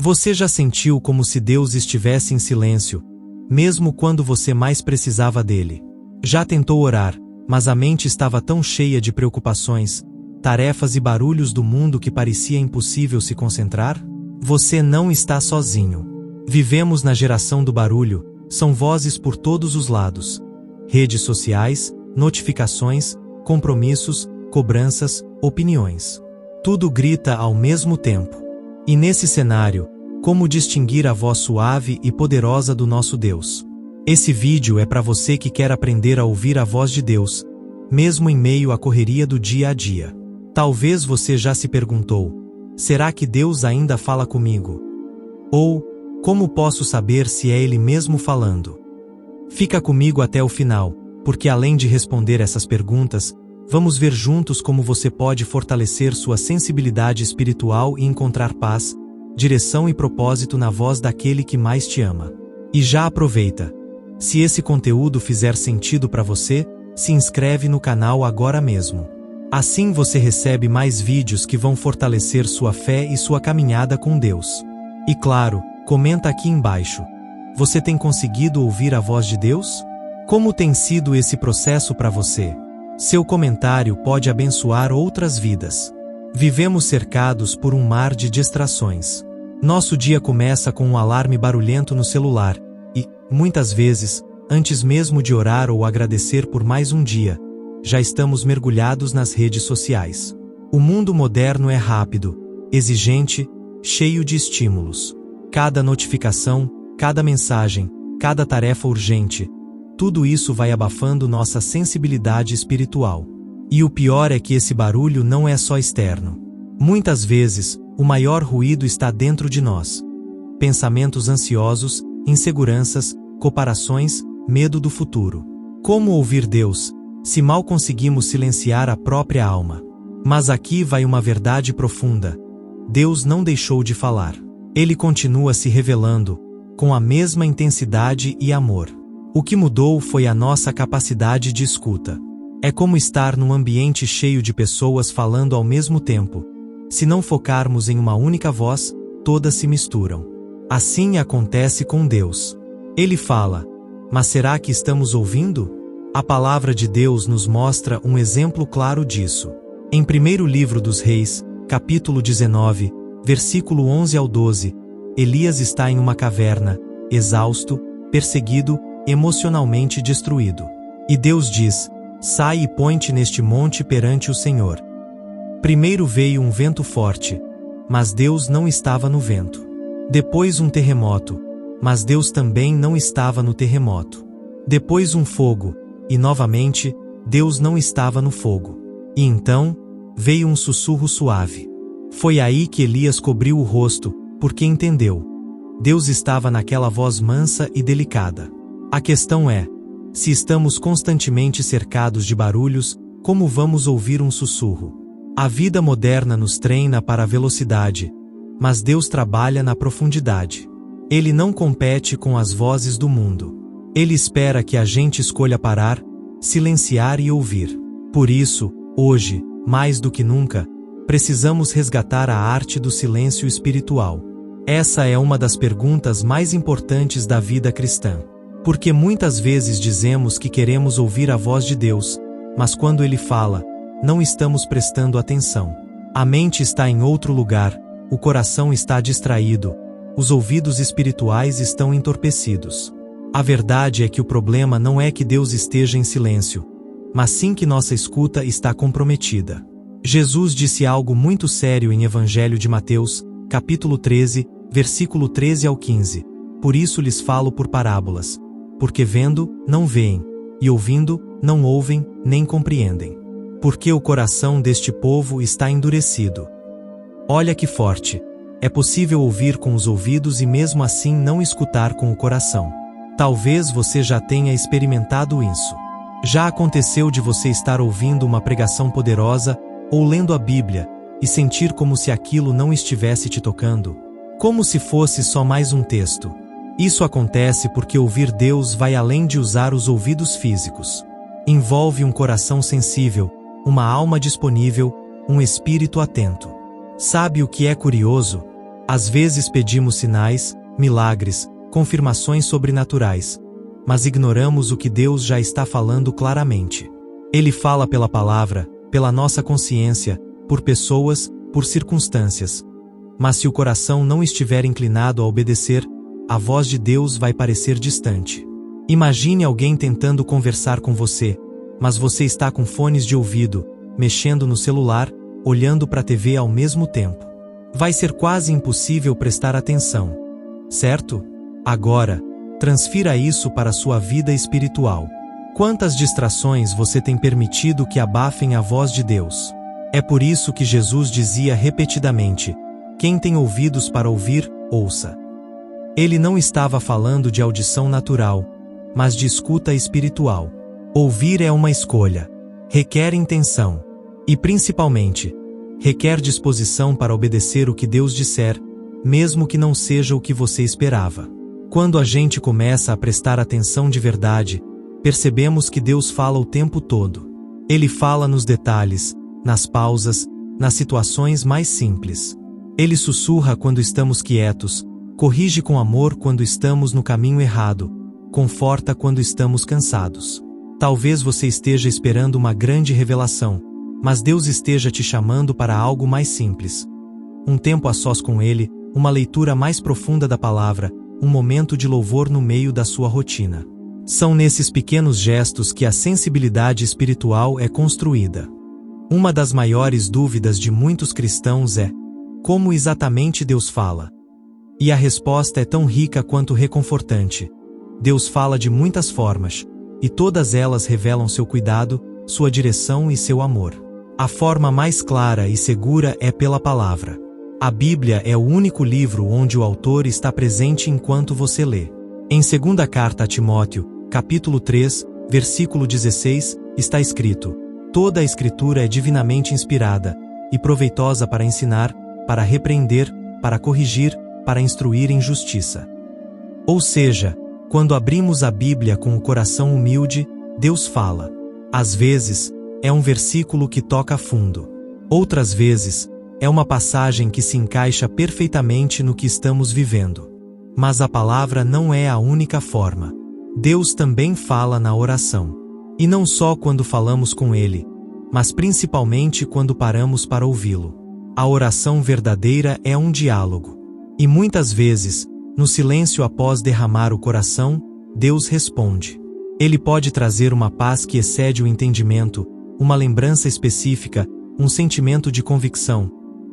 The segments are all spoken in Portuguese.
Você já sentiu como se Deus estivesse em silêncio, mesmo quando você mais precisava dele? Já tentou orar, mas a mente estava tão cheia de preocupações, tarefas e barulhos do mundo que parecia impossível se concentrar? Você não está sozinho. Vivemos na geração do barulho, são vozes por todos os lados. Redes sociais, notificações, compromissos, cobranças, opiniões. Tudo grita ao mesmo tempo. E nesse cenário, como distinguir a voz suave e poderosa do nosso Deus? Esse vídeo é para você que quer aprender a ouvir a voz de Deus, mesmo em meio à correria do dia a dia. Talvez você já se perguntou: será que Deus ainda fala comigo? Ou, como posso saber se é Ele mesmo falando? Fica comigo até o final, porque além de responder essas perguntas, vamos ver juntos como você pode fortalecer sua sensibilidade espiritual e encontrar paz, direção e propósito na voz daquele que mais te ama. E já aproveita. Se esse conteúdo fizer sentido para você, se inscreve no canal agora mesmo. Assim você recebe mais vídeos que vão fortalecer sua fé e sua caminhada com Deus. E claro, comenta aqui embaixo. Você tem conseguido ouvir a voz de Deus? Como tem sido esse processo para você? Seu comentário pode abençoar outras vidas. Vivemos cercados por um mar de distrações. Nosso dia começa com um alarme barulhento no celular e, muitas vezes, antes mesmo de orar ou agradecer por mais um dia, já estamos mergulhados nas redes sociais. O mundo moderno é rápido, exigente, cheio de estímulos. Cada notificação, cada mensagem, cada tarefa urgente, tudo isso vai abafando nossa sensibilidade espiritual. E o pior é que esse barulho não é só externo. Muitas vezes, o maior ruído está dentro de nós. Pensamentos ansiosos, inseguranças, comparações, medo do futuro. Como ouvir Deus, se mal conseguimos silenciar a própria alma? Mas aqui vai uma verdade profunda. Deus não deixou de falar. Ele continua se revelando, com a mesma intensidade e amor. O que mudou foi a nossa capacidade de escuta. É como estar num ambiente cheio de pessoas falando ao mesmo tempo. Se não focarmos em uma única voz, todas se misturam. Assim acontece com Deus. Ele fala, mas será que estamos ouvindo? A palavra de Deus nos mostra um exemplo claro disso. Em 1º Livro dos Reis, capítulo 19, versículo 11 ao 12, Elias está em uma caverna, exausto, perseguido, emocionalmente destruído. E Deus diz: sai e põe-te neste monte perante o Senhor. Primeiro veio um vento forte, mas Deus não estava no vento. Depois um terremoto, mas Deus também não estava no terremoto. Depois um fogo, e novamente, Deus não estava no fogo. E então, veio um sussurro suave. Foi aí que Elias cobriu o rosto, porque entendeu. Deus estava naquela voz mansa e delicada. A questão é, se estamos constantemente cercados de barulhos, como vamos ouvir um sussurro? A vida moderna nos treina para a velocidade, mas Deus trabalha na profundidade. Ele não compete com as vozes do mundo. Ele espera que a gente escolha parar, silenciar e ouvir. Por isso, hoje, mais do que nunca, precisamos resgatar a arte do silêncio espiritual. Essa é uma das perguntas mais importantes da vida cristã. Porque muitas vezes dizemos que queremos ouvir a voz de Deus, mas quando Ele fala, não estamos prestando atenção. A mente está em outro lugar, o coração está distraído, os ouvidos espirituais estão entorpecidos. A verdade é que o problema não é que Deus esteja em silêncio, mas sim que nossa escuta está comprometida. Jesus disse algo muito sério em Evangelho de Mateus, capítulo 13, versículo 13 ao 15. Por isso lhes falo por parábolas. Porque vendo, não veem, e ouvindo, não ouvem, nem compreendem. Porque o coração deste povo está endurecido. Olha que forte! É possível ouvir com os ouvidos e mesmo assim não escutar com o coração. Talvez você já tenha experimentado isso. Já aconteceu de você estar ouvindo uma pregação poderosa, ou lendo a Bíblia, e sentir como se aquilo não estivesse te tocando? Como se fosse só mais um texto. Isso acontece porque ouvir Deus vai além de usar os ouvidos físicos. Envolve um coração sensível, uma alma disponível, um espírito atento. Sabe o que é curioso? Às vezes pedimos sinais, milagres, confirmações sobrenaturais, mas ignoramos o que Deus já está falando claramente. Ele fala pela palavra, pela nossa consciência, por pessoas, por circunstâncias. Mas se o coração não estiver inclinado a obedecer, a voz de Deus vai parecer distante. Imagine alguém tentando conversar com você, mas você está com fones de ouvido, mexendo no celular, olhando para a TV ao mesmo tempo. Vai ser quase impossível prestar atenção, certo? Agora, transfira isso para a sua vida espiritual. Quantas distrações você tem permitido que abafem a voz de Deus? É por isso que Jesus dizia repetidamente: quem tem ouvidos para ouvir, ouça. Ele não estava falando de audição natural, mas de escuta espiritual. Ouvir é uma escolha. Requer intenção. E principalmente, requer disposição para obedecer o que Deus disser, mesmo que não seja o que você esperava. Quando a gente começa a prestar atenção de verdade, percebemos que Deus fala o tempo todo. Ele fala nos detalhes, nas pausas, nas situações mais simples. Ele sussurra quando estamos quietos, corrige com amor quando estamos no caminho errado, conforta quando estamos cansados. Talvez você esteja esperando uma grande revelação, mas Deus esteja te chamando para algo mais simples. Um tempo a sós com Ele, uma leitura mais profunda da palavra, um momento de louvor no meio da sua rotina. São nesses pequenos gestos que a sensibilidade espiritual é construída. Uma das maiores dúvidas de muitos cristãos é: como exatamente Deus fala? E a resposta é tão rica quanto reconfortante. Deus fala de muitas formas, e todas elas revelam seu cuidado, sua direção e seu amor. A forma mais clara e segura é pela palavra. A Bíblia é o único livro onde o autor está presente enquanto você lê. Em 2ª carta a Timóteo, capítulo 3, versículo 16, está escrito: toda a Escritura é divinamente inspirada e proveitosa para ensinar, para repreender, para corrigir, para instruir em justiça. Ou seja, quando abrimos a Bíblia com o coração humilde, Deus fala. Às vezes, é um versículo que toca fundo. Outras vezes, é uma passagem que se encaixa perfeitamente no que estamos vivendo. Mas a palavra não é a única forma. Deus também fala na oração. E não só quando falamos com Ele, mas principalmente quando paramos para ouvi-lo. A oração verdadeira é um diálogo. E muitas vezes, no silêncio após derramar o coração, Deus responde. Ele pode trazer uma paz que excede o entendimento, uma lembrança específica, um sentimento de convicção.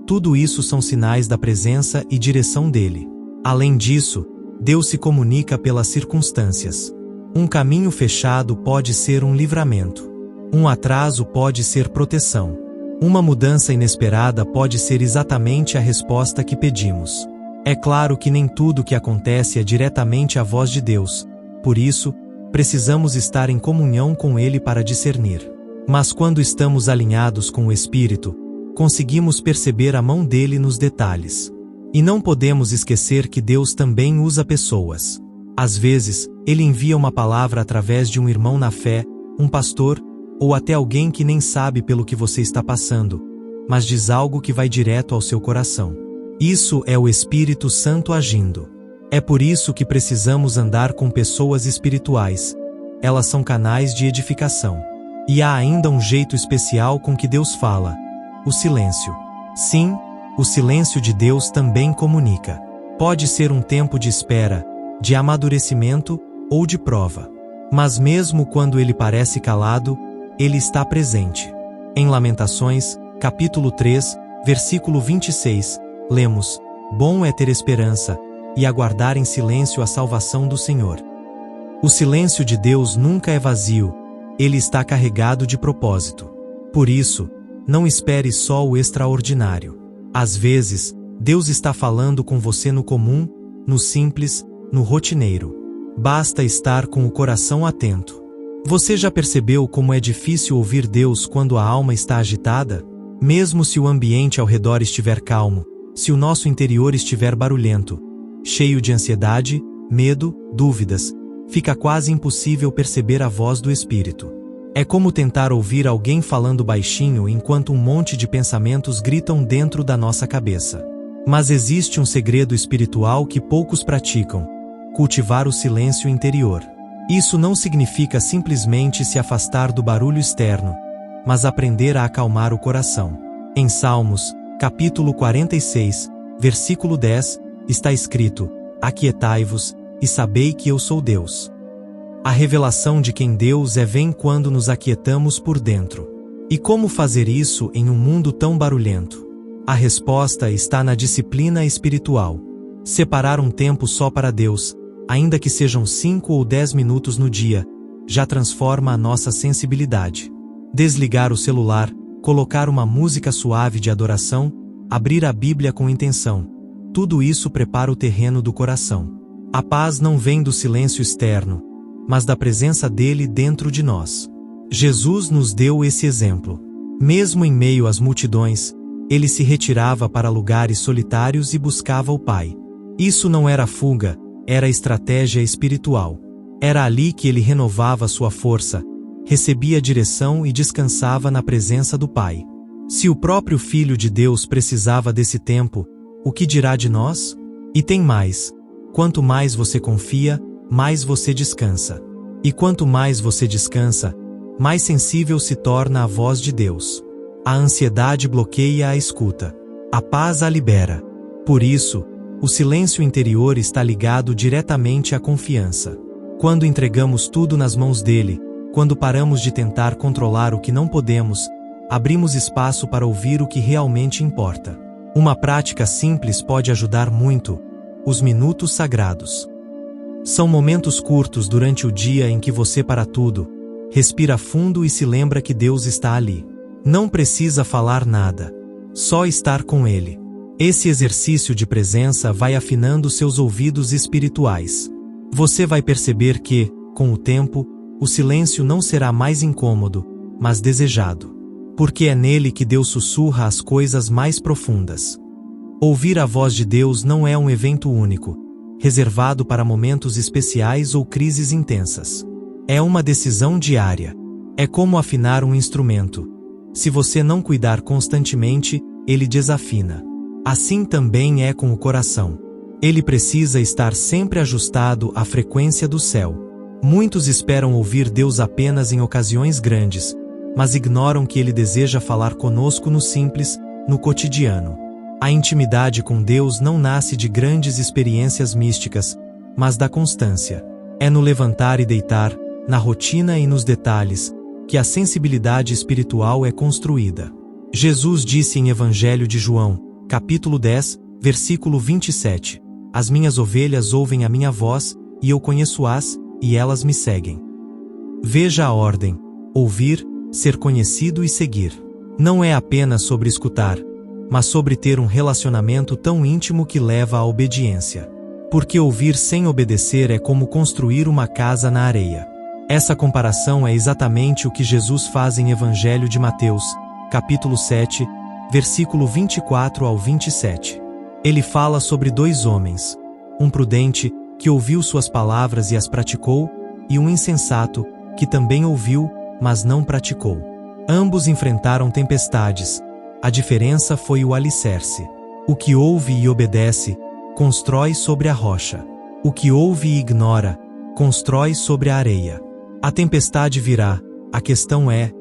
Tudo isso são sinais da presença e direção dele. Além disso, Deus se comunica pelas circunstâncias. Um caminho fechado pode ser um livramento. Um atraso pode ser proteção. Uma mudança inesperada pode ser exatamente a resposta que pedimos. É claro que nem tudo que acontece é diretamente a voz de Deus, por isso, precisamos estar em comunhão com Ele para discernir. Mas quando estamos alinhados com o Espírito, conseguimos perceber a mão dele nos detalhes. E não podemos esquecer que Deus também usa pessoas. Às vezes, Ele envia uma palavra através de um irmão na fé, um pastor, ou até alguém que nem sabe pelo que você está passando, mas diz algo que vai direto ao seu coração. Isso é o Espírito Santo agindo. É por isso que precisamos andar com pessoas espirituais. Elas são canais de edificação. E há ainda um jeito especial com que Deus fala: o silêncio. Sim, o silêncio de Deus também comunica. Pode ser um tempo de espera, de amadurecimento ou de prova. Mas mesmo quando ele parece calado, ele está presente. Em Lamentações, capítulo 3, versículo 26, lemos: bom é ter esperança, e aguardar em silêncio a salvação do Senhor. O silêncio de Deus nunca é vazio, ele está carregado de propósito. Por isso, não espere só o extraordinário. Às vezes, Deus está falando com você no comum, no simples, no rotineiro. Basta estar com o coração atento. Você já percebeu como é difícil ouvir Deus quando a alma está agitada? Mesmo se o ambiente ao redor estiver calmo, se o nosso interior estiver barulhento, cheio de ansiedade, medo, dúvidas, fica quase impossível perceber a voz do Espírito. É como tentar ouvir alguém falando baixinho enquanto um monte de pensamentos gritam dentro da nossa cabeça. Mas existe um segredo espiritual que poucos praticam: cultivar o silêncio interior. Isso não significa simplesmente se afastar do barulho externo, mas aprender a acalmar o coração. Em Salmos, capítulo 46, versículo 10, está escrito: aquietai-vos, e sabei que eu sou Deus. A revelação de quem Deus é vem quando nos aquietamos por dentro. E como fazer isso em um mundo tão barulhento? A resposta está na disciplina espiritual. Separar um tempo só para Deus, ainda que sejam 5 ou 10 minutos no dia, já transforma a nossa sensibilidade. Desligar o celular, colocar uma música suave de adoração, abrir a Bíblia com intenção. Tudo isso prepara o terreno do coração. A paz não vem do silêncio externo, mas da presença dele dentro de nós. Jesus nos deu esse exemplo. Mesmo em meio às multidões, ele se retirava para lugares solitários e buscava o Pai. Isso não era fuga, era estratégia espiritual. Era ali que ele renovava sua força, recebia direção e descansava na presença do Pai. Se o próprio Filho de Deus precisava desse tempo, o que dirá de nós? E tem mais: quanto mais você confia, mais você descansa. E quanto mais você descansa, mais sensível se torna a voz de Deus. A ansiedade bloqueia a escuta. A paz a libera. Por isso, o silêncio interior está ligado diretamente à confiança. Quando entregamos tudo nas mãos dele, quando paramos de tentar controlar o que não podemos, abrimos espaço para ouvir o que realmente importa. Uma prática simples pode ajudar muito: os minutos sagrados. São momentos curtos durante o dia em que você para tudo, respira fundo e se lembra que Deus está ali. Não precisa falar nada, só estar com Ele. Esse exercício de presença vai afinando seus ouvidos espirituais. Você vai perceber que, com o tempo, o silêncio não será mais incômodo, mas desejado. Porque é nele que Deus sussurra as coisas mais profundas. Ouvir a voz de Deus não é um evento único, reservado para momentos especiais ou crises intensas. É uma decisão diária. É como afinar um instrumento. Se você não cuidar constantemente, ele desafina. Assim também é com o coração. Ele precisa estar sempre ajustado à frequência do céu. Muitos esperam ouvir Deus apenas em ocasiões grandes, mas ignoram que Ele deseja falar conosco no simples, no cotidiano. A intimidade com Deus não nasce de grandes experiências místicas, mas da constância. É no levantar e deitar, na rotina e nos detalhes, que a sensibilidade espiritual é construída. Jesus disse em Evangelho de João, capítulo 10, versículo 27, As minhas ovelhas ouvem a minha voz, e eu conheço-as, e elas me seguem. Veja a ordem: ouvir, ser conhecido e seguir. Não é apenas sobre escutar, mas sobre ter um relacionamento tão íntimo que leva à obediência. Porque ouvir sem obedecer é como construir uma casa na areia. Essa comparação é exatamente o que Jesus faz em Evangelho de Mateus, capítulo 7, versículo 24 ao 27. Ele fala sobre 2 homens, um prudente, que ouviu suas palavras e as praticou, e um insensato, que também ouviu, mas não praticou. Ambos enfrentaram tempestades. A diferença foi o alicerce. O que ouve e obedece, constrói sobre a rocha. O que ouve e ignora, constrói sobre a areia. A tempestade virá, a questão é: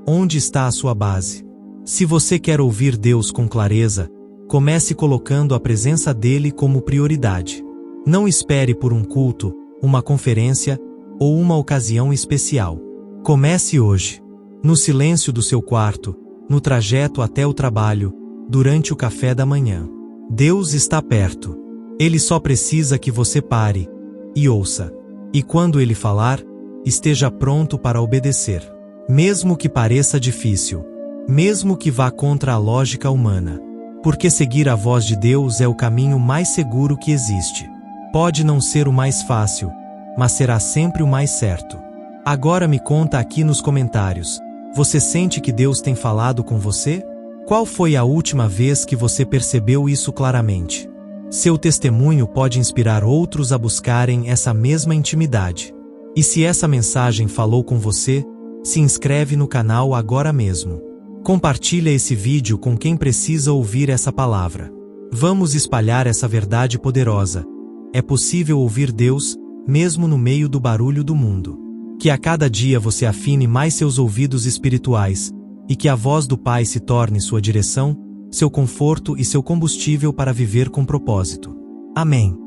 onde está a sua base? Se você quer ouvir Deus com clareza, comece colocando a presença dele como prioridade. Não espere por um culto, uma conferência ou uma ocasião especial. Comece hoje. No silêncio do seu quarto, no trajeto até o trabalho, durante o café da manhã. Deus está perto. Ele só precisa que você pare e ouça. E quando ele falar, esteja pronto para obedecer. Mesmo que pareça difícil. Mesmo que vá contra a lógica humana. Porque seguir a voz de Deus é o caminho mais seguro que existe. Pode não ser o mais fácil, mas será sempre o mais certo. Agora me conta aqui nos comentários. Você sente que Deus tem falado com você? Qual foi a última vez que você percebeu isso claramente? Seu testemunho pode inspirar outros a buscarem essa mesma intimidade. E se essa mensagem falou com você, se inscreve no canal agora mesmo. Compartilha esse vídeo com quem precisa ouvir essa palavra. Vamos espalhar essa verdade poderosa. É possível ouvir Deus, mesmo no meio do barulho do mundo. Que a cada dia você afine mais seus ouvidos espirituais, e que a voz do Pai se torne sua direção, seu conforto e seu combustível para viver com propósito. Amém.